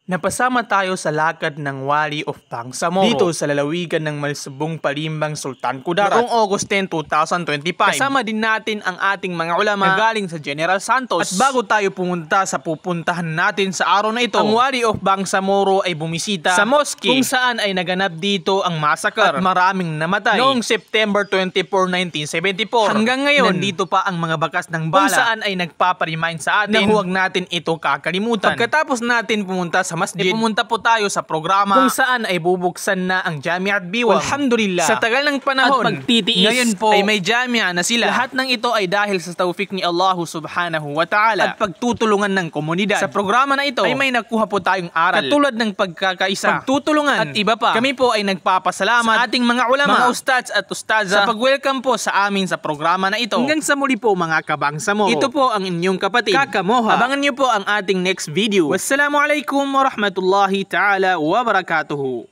Napasama tayo sa lakad ng Wali of Bangsamoro dito sa lalawigan ng Malsabong Palimbang, Sultan Kudarat noong August 10, 2025. Kasama din natin ang ating mga ulama na galing sa General Santos. At bago tayo pumunta sa pupuntahan natin sa araw na ito, ang Wali of Bangsamoro ay bumisita sa mosque kung saan ay naganap dito ang massacre at maraming namatay noong September 24, 1974. Hanggang ngayon, nandito pa ang mga bakas ng bala kung saan ay nagpaparemind sa atin na huwag natin ito kakalimutan. Pagkatapos natin pumunta sa masjid, pumunta po tayo sa programa kung saan ay bubuksan na ang Jamiat Biwang. Alhamdulillah, sa tagal ng panahon at pagtitiis, ngayon po ay may jamia na sila. Lahat ng ito ay dahil sa tawfik ni Allah subhanahu wa ta'ala at pagtutulungan ng komunidad. Sa programa na ito ay may nakuha po tayong aral katulad ng pagkakaisa, pagtutulungan at iba pa. Kami po ay nagpapasalamat sa ating mga ulama, mga ustads at ustaza sa pag-welcome po sa amin sa programa na ito. Hanggang sa muli po mga kabangsamoro, ito po ang inyong kapatid Kaka Moha. Abangan niyo po ang ating next video. Wassalamualaikum warahmatullahi ta'ala wabarakatuhu.